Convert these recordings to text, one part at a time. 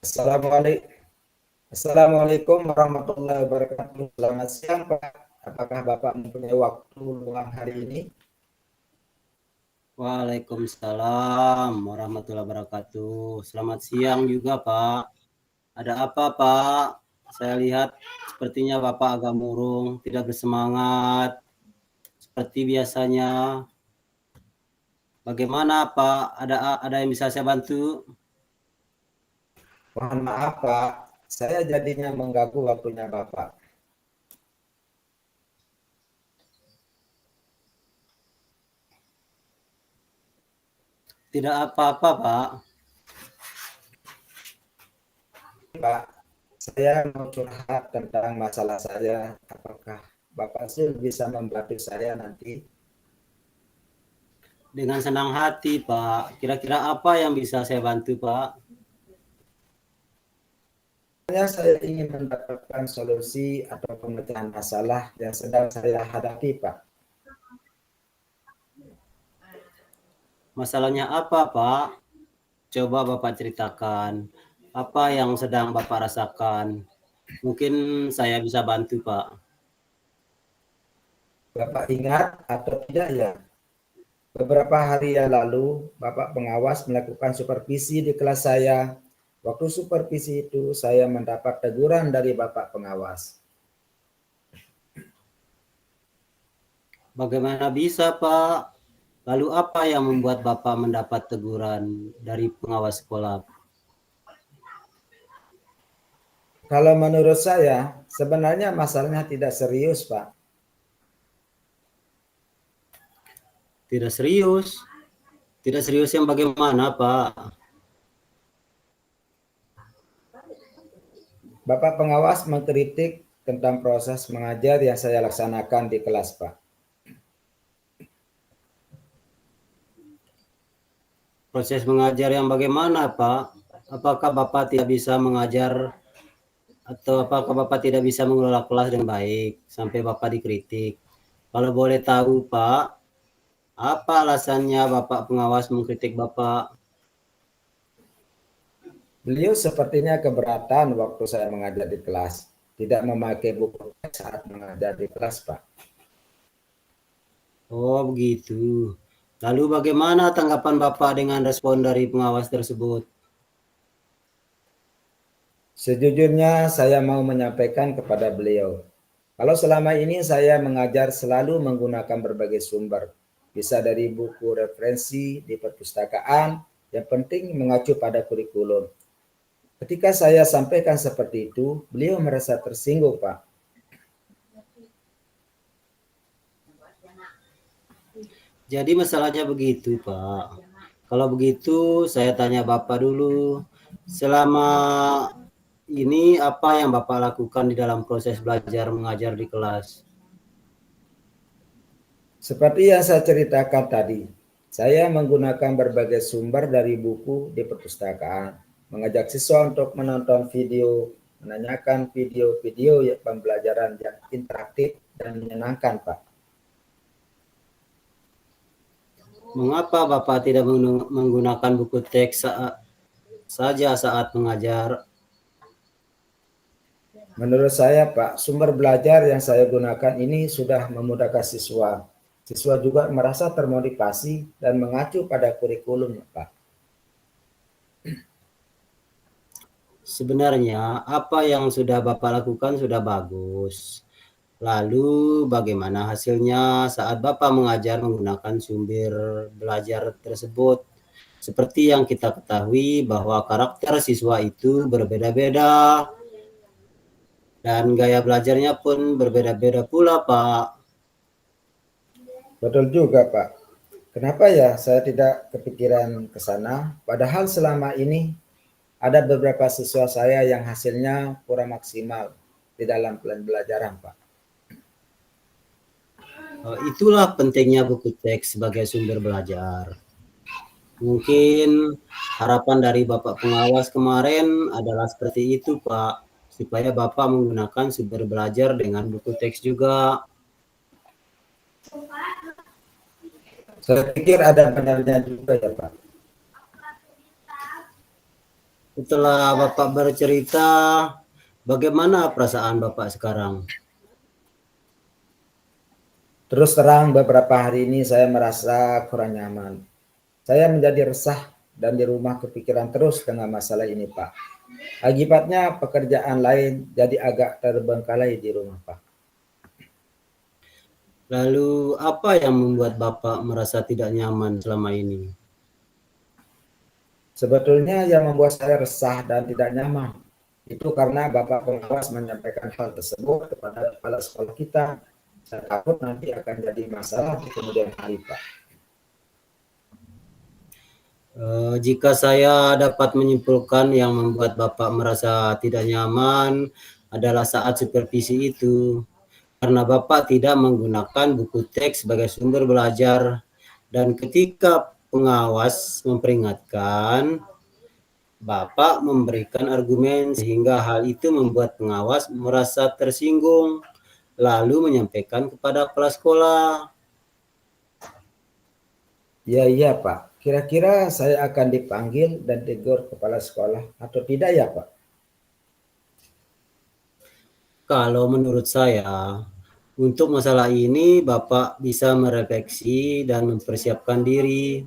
Assalamualaikum. Assalamualaikum warahmatullahi wabarakatuh. Selamat siang, Pak. Apakah Bapak mempunyai waktu luang hari ini? Waalaikumsalam warahmatullahi wabarakatuh. Selamat siang juga, Pak. Ada apa, Pak? Saya lihat sepertinya Bapak agak murung, tidak bersemangat seperti biasanya. Bagaimana, Pak? Ada yang bisa saya bantu? Mohon maaf, Pak. Saya jadinya mengganggu waktunya Bapak. Tidak apa-apa, Pak. Pak, saya mau curhat tentang masalah saya. Apakah Bapak sih bisa membantu saya nanti? Dengan senang hati, Pak. Kira-kira apa yang bisa saya bantu, Pak? Saya ingin mendapatkan solusi atau pemecahan masalah yang sedang saya hadapi, Pak. Masalahnya apa, Pak? Coba Bapak ceritakan. Apa yang sedang Bapak rasakan? Mungkin saya bisa bantu, Pak. Bapak ingat atau tidak ya? Beberapa hari yang lalu, Bapak pengawas melakukan supervisi di kelas saya. Waktu supervisi itu, saya mendapat teguran dari Bapak pengawas. Bagaimana bisa, Pak? Lalu apa yang membuat Bapak mendapat teguran dari pengawas sekolah? Kalau menurut saya, sebenarnya masalahnya tidak serius, Pak. Tidak serius. Tidak serius yang bagaimana, Pak? Bapak pengawas mengkritik tentang proses mengajar yang saya laksanakan di kelas, Pak. Proses mengajar yang bagaimana, Pak? Apakah Bapak tidak bisa mengajar atau apakah Bapak tidak bisa mengelola kelas dengan baik sampai Bapak dikritik? Kalau boleh tahu, Pak, apa alasannya Bapak pengawas mengkritik Bapak? Beliau sepertinya keberatan waktu saya mengajar di kelas. Tidak memakai buku teks saat mengajar di kelas, Pak. Oh, begitu. Lalu bagaimana tanggapan Bapak dengan respon dari pengawas tersebut? Sejujurnya saya mau menyampaikan kepada beliau, kalau selama ini saya mengajar selalu menggunakan berbagai sumber, bisa dari buku referensi di perpustakaan, yang penting mengacu pada kurikulum. Ketika saya sampaikan seperti itu, beliau merasa tersinggung, Pak. Jadi masalahnya begitu, Pak. Kalau begitu, saya tanya Bapak dulu. Selama ini apa yang Bapak lakukan di dalam proses belajar mengajar di kelas? Seperti yang saya ceritakan tadi, saya menggunakan berbagai sumber dari buku di perpustakaan, mengajak siswa untuk menonton video, menanyakan video-video pembelajaran yang interaktif dan menyenangkan, Pak. Mengapa Bapak tidak menggunakan buku teks saja saat mengajar? Menurut saya, Pak, sumber belajar yang saya gunakan ini sudah memudahkan siswa. Siswa juga merasa termotivasi dan mengacu pada kurikulum, Pak. Sebenarnya apa yang sudah Bapak lakukan sudah bagus. Lalu bagaimana hasilnya saat Bapak mengajar menggunakan sumber belajar tersebut? Seperti yang kita ketahui bahwa karakter siswa itu berbeda-beda dan gaya belajarnya pun berbeda-beda pula, Pak. Betul juga, Pak. Kenapa ya saya tidak kepikiran ke sana? Padahal selama ini ada beberapa siswa saya yang hasilnya kurang maksimal di dalam pembelajaran, Pak. Itulah pentingnya buku teks sebagai sumber belajar. Mungkin harapan dari Bapak pengawas kemarin adalah seperti itu, Pak, supaya Bapak menggunakan sumber belajar dengan buku teks juga. Saya pikir ada benarnya juga ya, Pak. Setelah Bapak bercerita, bagaimana perasaan Bapak sekarang? Terus terang beberapa hari ini saya merasa kurang nyaman. Saya menjadi resah dan di rumah kepikiran terus dengan masalah ini, Pak. Akibatnya pekerjaan lain jadi agak terbengkalai di rumah, Pak. Lalu apa yang membuat Bapak merasa tidak nyaman selama ini? Sebetulnya yang membuat saya resah dan tidak nyaman itu karena Bapak pengawas menyampaikan hal tersebut kepada kepala sekolah kita. Saya takut nanti akan jadi masalah di kemudian hari, Pak. Jika saya dapat menyimpulkan yang membuat Bapak merasa tidak nyaman adalah saat supervisi itu, karena Bapak tidak menggunakan buku teks sebagai sumber belajar, dan ketika pengawas memperingatkan, Bapak memberikan argumen sehingga hal itu membuat pengawas merasa tersinggung, lalu menyampaikan kepada kepala sekolah. Iya, Pak. Kira-kira saya akan dipanggil dan tegur kepala sekolah atau tidak ya, Pak? Kalau menurut saya, untuk masalah ini Bapak bisa merefleksi dan mempersiapkan diri.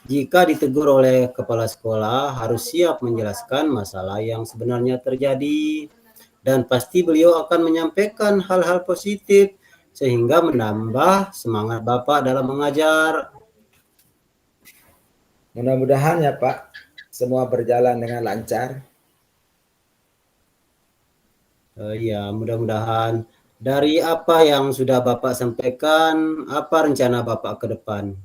Jika ditegur oleh kepala sekolah, harus siap menjelaskan masalah yang sebenarnya terjadi. Dan pasti beliau akan menyampaikan hal-hal positif sehingga menambah semangat Bapak dalam mengajar. Mudah-mudahan ya, Pak, semua berjalan dengan lancar. Ya, mudah-mudahan dari apa yang sudah Bapak sampaikan, apa rencana Bapak ke depan?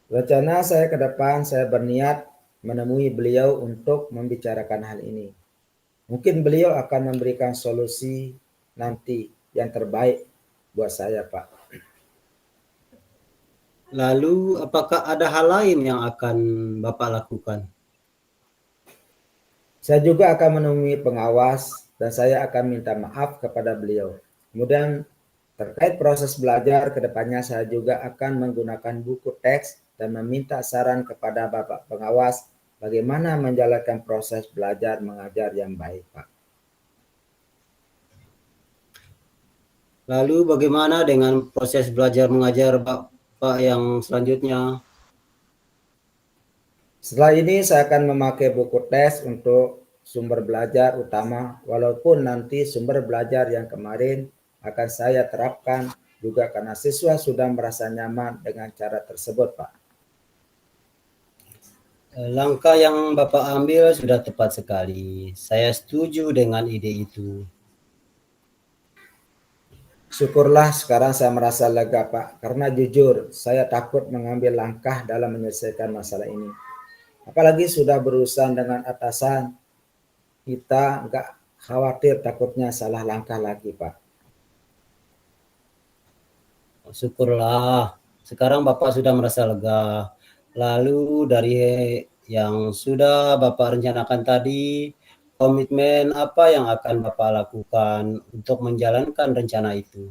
Rencana saya ke depan, saya berniat menemui beliau untuk membicarakan hal ini. Mungkin beliau akan memberikan solusi nanti yang terbaik buat saya, Pak. Lalu apakah ada hal lain yang akan Bapak lakukan? Saya juga akan menemui pengawas dan saya akan minta maaf kepada beliau. Kemudian terkait proses belajar ke depannya saya juga akan menggunakan buku teks dan meminta saran kepada Bapak pengawas bagaimana menjalankan proses belajar mengajar yang baik, Pak. Lalu bagaimana dengan proses belajar mengajar Bapak yang selanjutnya? Setelah ini saya akan memakai buku teks untuk sumber belajar utama, walaupun nanti sumber belajar yang kemarin akan saya terapkan juga karena siswa sudah merasa nyaman dengan cara tersebut, Pak. Langkah yang Bapak ambil sudah tepat sekali. Saya setuju dengan ide itu. Syukurlah sekarang saya merasa lega, Pak, karena jujur saya takut mengambil langkah dalam menyelesaikan masalah ini. Apalagi sudah berurusan dengan atasan, kita nggak khawatir takutnya salah langkah lagi, Pak. Syukurlah, sekarang Bapak sudah merasa lega. Lalu dari yang sudah Bapak rencanakan tadi, komitmen apa yang akan Bapak lakukan untuk menjalankan rencana itu?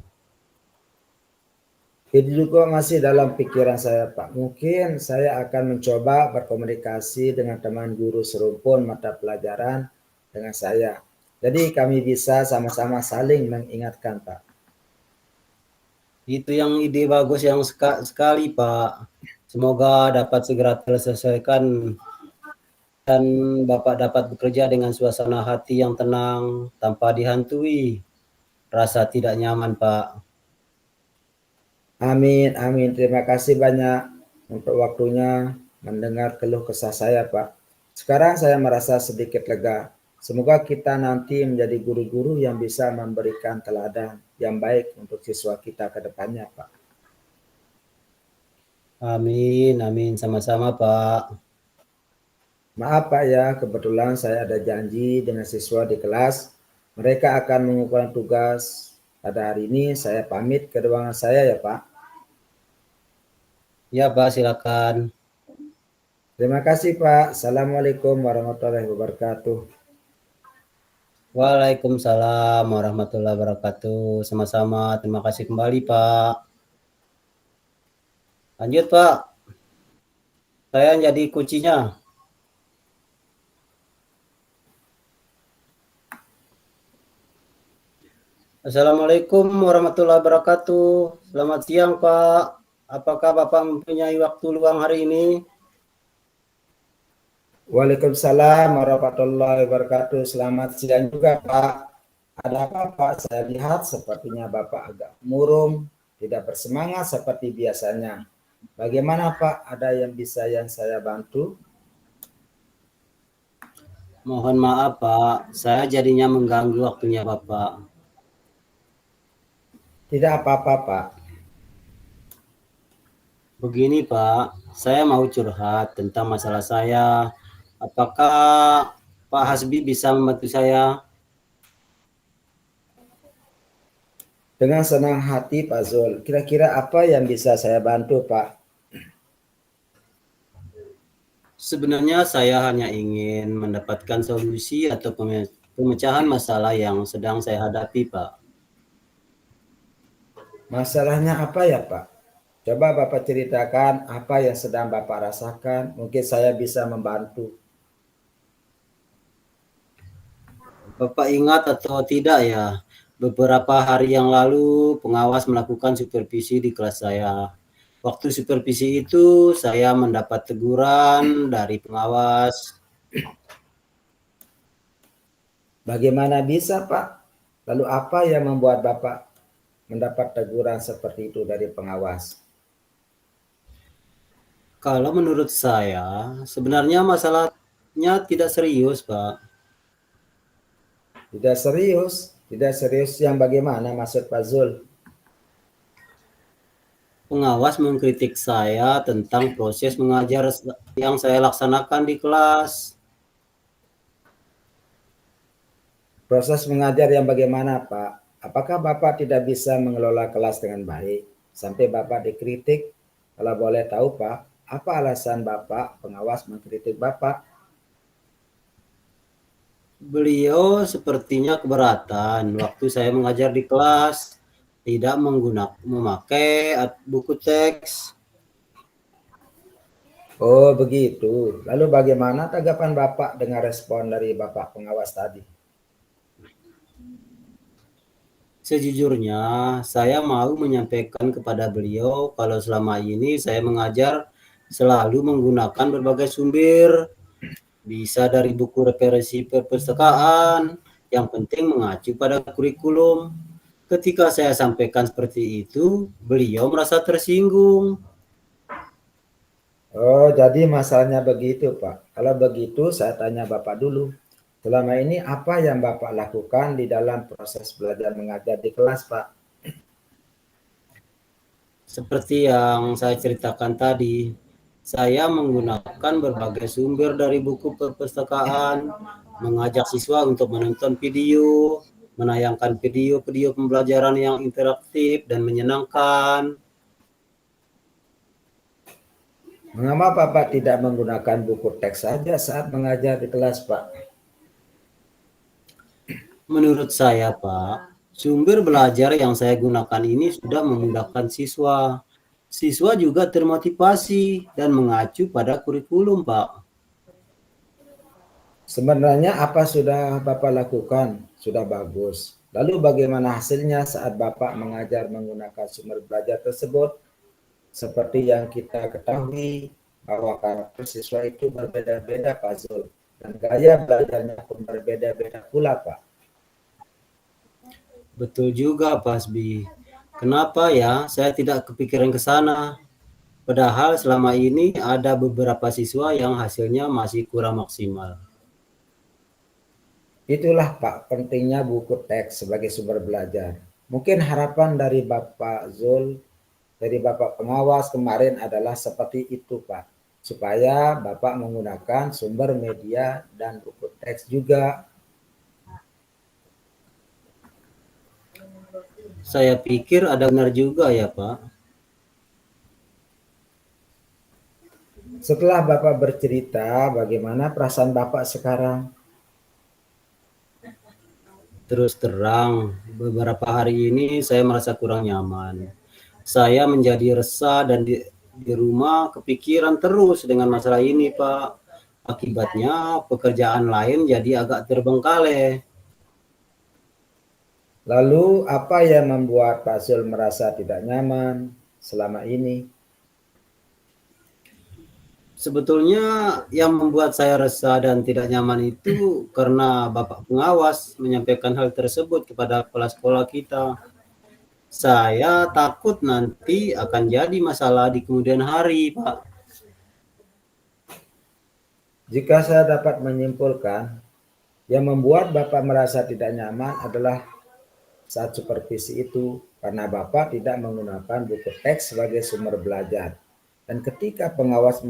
Itu juga masih dalam pikiran saya, Pak. Mungkin saya akan mencoba berkomunikasi dengan teman guru serumpun mata pelajaran dengan saya. Jadi kami bisa sama-sama saling mengingatkan, Pak. Itu yang ide bagus yang sekali, Pak. Semoga dapat segera terselesaikan dan Bapak dapat bekerja dengan suasana hati yang tenang tanpa dihantui rasa tidak nyaman, Pak. Amin, amin. Terima kasih banyak untuk waktunya mendengar keluh kesah saya, Pak. Sekarang saya merasa sedikit lega. Semoga kita nanti menjadi guru-guru yang bisa memberikan teladan yang baik untuk siswa kita ke depannya, Pak. Amin, amin. Sama-sama, Pak. Maaf, Pak ya, kebetulan saya ada janji dengan siswa di kelas. Mereka akan mengumpulkan tugas pada hari ini. Saya pamit ke ruangan saya ya, Pak. Ya, Pak, silakan. Terima kasih, Pak. Assalamualaikum warahmatullahi wabarakatuh. Waalaikumsalam warahmatullahi wabarakatuh. Sama-sama. Terima kasih kembali, Pak. Lanjut, Pak. Saya jadi kuncinya. Assalamualaikum warahmatullahi wabarakatuh. Selamat siang, Pak. Apakah Bapak mempunyai waktu luang hari ini? Waalaikumsalam warahmatullahi wabarakatuh. Selamat siang juga, Pak. Ada apa, Pak? Saya lihat sepertinya Bapak agak murung, tidak bersemangat seperti biasanya. Bagaimana, Pak? Ada yang bisa yang saya bantu? Mohon maaf, Pak. Saya jadinya mengganggu waktunya Bapak. Tidak apa-apa, Pak. Begini, Pak. Saya mau curhat tentang masalah saya. Apakah Pak Hasbi bisa membantu saya? Dengan senang hati, Pak Zul. Kira-kira apa yang bisa saya bantu, Pak? Sebenarnya saya hanya ingin mendapatkan solusi atau pemecahan masalah yang sedang saya hadapi, Pak. Masalahnya apa ya, Pak? Coba Bapak ceritakan apa yang sedang Bapak rasakan. Mungkin saya bisa membantu. Bapak ingat atau tidak ya, beberapa hari yang lalu pengawas melakukan supervisi di kelas saya. Waktu supervisi itu saya mendapat teguran dari pengawas. Bagaimana bisa, Pak? Lalu apa yang membuat Bapak mendapat teguran seperti itu dari pengawas? Kalau menurut saya, sebenarnya masalahnya tidak serius, Pak. Tidak serius? Tidak serius yang bagaimana maksud Pak Zul? Pengawas mengkritik saya tentang proses mengajar yang saya laksanakan di kelas. Proses mengajar yang bagaimana, Pak? Apakah Bapak tidak bisa mengelola kelas dengan baik? Sampai Bapak dikritik? Kalau boleh tahu, Pak, apa alasan Bapak pengawas mengkritik Bapak? Beliau sepertinya keberatan waktu saya mengajar di kelas, tidak memakai buku teks. Oh, begitu. Lalu bagaimana tanggapan Bapak dengan respon dari Bapak pengawas tadi? Sejujurnya, saya mau menyampaikan kepada beliau kalau selama ini saya mengajar selalu menggunakan berbagai sumber, bisa dari buku referensi perpustakaan, yang penting mengacu pada kurikulum. Ketika saya sampaikan seperti itu, beliau merasa tersinggung. Oh, jadi masalahnya begitu, Pak. Kalau begitu, saya tanya Bapak dulu. Selama ini apa yang Bapak lakukan di dalam proses belajar mengajar di kelas, Pak? Seperti yang saya ceritakan tadi, saya menggunakan berbagai sumber dari buku perpustakaan, mengajak siswa untuk menonton video, menayangkan video-video pembelajaran yang interaktif dan menyenangkan. Mengapa Bapak tidak menggunakan buku teks saja saat mengajar di kelas, Pak? Menurut saya, Pak, sumber belajar yang saya gunakan ini sudah memudahkan siswa. Siswa juga termotivasi dan mengacu pada kurikulum, Pak. Sebenarnya apa sudah Bapak lakukan? Sudah bagus. Lalu bagaimana hasilnya saat Bapak mengajar menggunakan sumber belajar tersebut? Seperti yang kita ketahui bahwa karakter siswa itu berbeda-beda, Pak Zul. Dan gaya belajarnya pun berbeda-beda pula, Pak. Betul juga, Pak Hasbi. Kenapa ya saya tidak kepikiran ke sana? Padahal selama ini ada beberapa siswa yang hasilnya masih kurang maksimal. Itulah, Pak, pentingnya buku teks sebagai sumber belajar. Mungkin harapan dari Bapak Zul, dari Bapak pengawas kemarin adalah seperti itu, Pak. Supaya Bapak menggunakan sumber media dan buku teks juga. Saya pikir ada benar juga ya, Pak. Setelah Bapak bercerita, bagaimana perasaan Bapak sekarang? Terus terang, beberapa hari ini saya merasa kurang nyaman. Saya menjadi resah dan di rumah kepikiran terus dengan masalah ini, Pak. Akibatnya pekerjaan lain jadi agak terbengkalai. Lalu apa yang membuat Pak Zul merasa tidak nyaman selama ini? Sebetulnya yang membuat saya resah dan tidak nyaman itu karena Bapak pengawas menyampaikan hal tersebut kepada kepala sekolah kita. Saya takut nanti akan jadi masalah di kemudian hari, Pak. Jika saya dapat menyimpulkan, yang membuat Bapak merasa tidak nyaman adalah saat supervisi itu karena Bapak tidak menggunakan buku teks sebagai sumber belajar. Dan ketika pengawas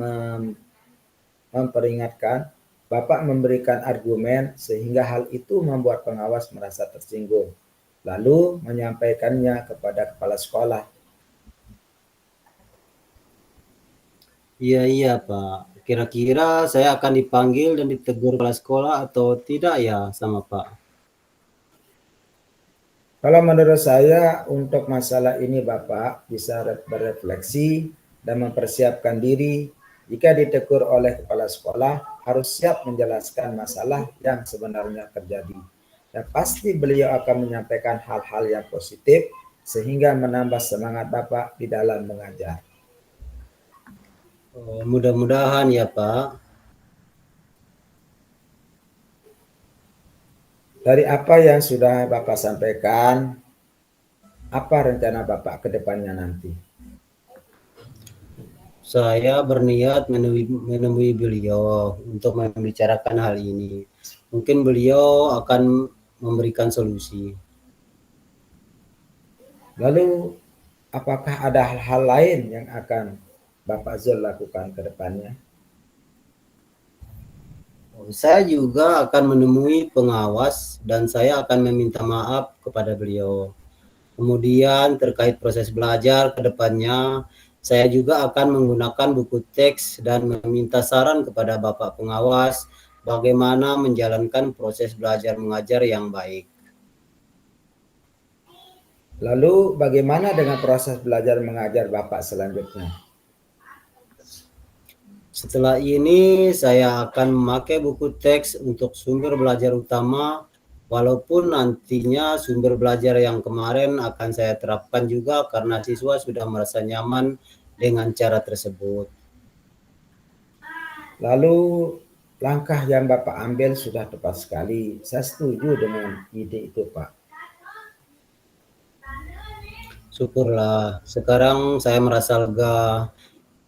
memperingatkan, Bapak memberikan argumen sehingga hal itu membuat pengawas merasa tersinggung, lalu menyampaikannya kepada kepala sekolah. Iya, Pak. Kira-kira saya akan dipanggil dan ditegur kepala sekolah atau tidak ya sama Pak? Kalau menurut saya untuk masalah ini Bapak bisa berefleksi dan mempersiapkan diri. Jika ditegur oleh kepala sekolah, harus siap menjelaskan masalah yang sebenarnya terjadi. Dan pasti beliau akan menyampaikan hal-hal yang positif sehingga menambah semangat Bapak di dalam mengajar. Oh, mudah-mudahan ya Pak. Dari apa yang sudah Bapak sampaikan, apa rencana Bapak ke depannya nanti? Saya berniat menemui beliau untuk membicarakan hal ini. Mungkin beliau akan memberikan solusi. Lalu apakah ada hal-hal lain yang akan Bapak Zul lakukan ke depannya? Saya juga akan menemui pengawas dan saya akan meminta maaf kepada beliau. Kemudian terkait proses belajar ke depannya, saya juga akan menggunakan buku teks dan meminta saran kepada Bapak pengawas bagaimana menjalankan proses belajar mengajar yang baik. Lalu bagaimana dengan proses belajar mengajar Bapak selanjutnya? Setelah ini saya akan memakai buku teks untuk sumber belajar utama, walaupun nantinya sumber belajar yang kemarin akan saya terapkan juga karena siswa sudah merasa nyaman dengan cara tersebut. Lalu langkah yang Bapak ambil sudah tepat sekali. Saya setuju dengan ide itu, Pak. Syukurlah, sekarang saya merasa lega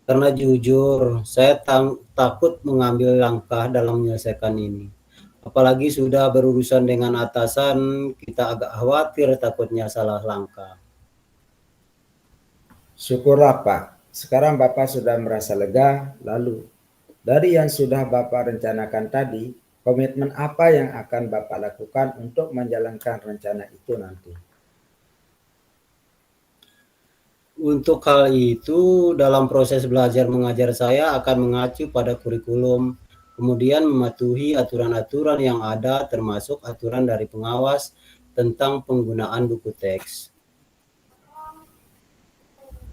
karena jujur saya takut mengambil langkah dalam menyelesaikan ini. Apalagi sudah berurusan dengan atasan, kita agak khawatir takutnya salah langkah. Syukurlah, Pak. Sekarang Bapak sudah merasa lega. Lalu dari yang sudah Bapak rencanakan tadi, komitmen apa yang akan Bapak lakukan untuk menjalankan rencana itu nanti? Untuk hal itu, dalam proses belajar mengajar saya akan mengacu pada kurikulum, kemudian mematuhi aturan-aturan yang ada termasuk aturan dari pengawas tentang penggunaan buku teks.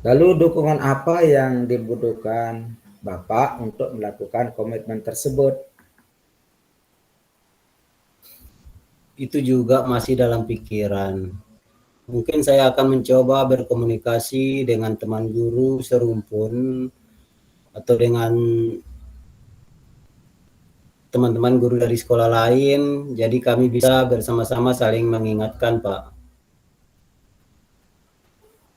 Lalu dukungan apa yang dibutuhkan Bapak untuk melakukan komitmen tersebut? Itu juga masih dalam pikiran. Mungkin saya akan mencoba berkomunikasi dengan teman guru serumpun atau dengan teman-teman guru dari sekolah lain, jadi kami bisa bersama-sama saling mengingatkan, Pak.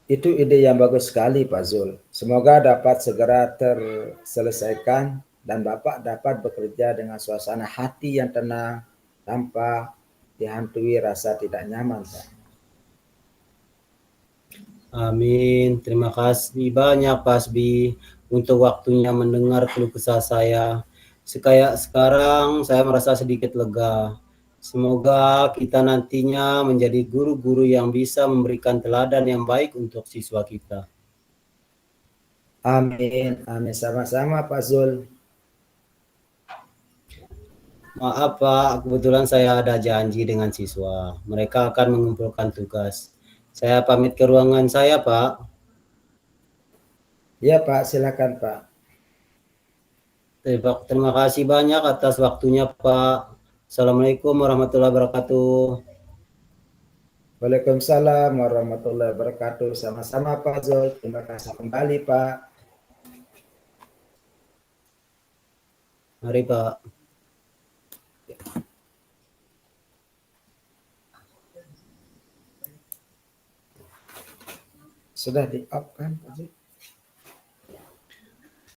Itu ide yang bagus sekali, Pak Zul. Semoga dapat segera terselesaikan dan Bapak dapat bekerja dengan suasana hati yang tenang tanpa dihantui rasa tidak nyaman, Pak. Amin. Terima kasih banyak Pak Asbi untuk waktunya mendengar keluh kesah saya. Sekarang saya merasa sedikit lega. Semoga kita nantinya menjadi guru-guru yang bisa memberikan teladan yang baik untuk siswa kita. Amin, amin. Sama-sama, Pak Zul. Maaf Pak, kebetulan saya ada janji dengan siswa. Mereka akan mengumpulkan tugas. Saya pamit ke ruangan saya, Pak. Ya, Pak, silakan, Pak. Terima kasih banyak atas waktunya, Pak. Assalamualaikum warahmatullahi wabarakatuh. Waalaikumsalam warahmatullahi wabarakatuh. Sama-sama Pak Zul. Terima kasih kembali Pak. Mari Pak. Sudah di-up kan Pak Zul?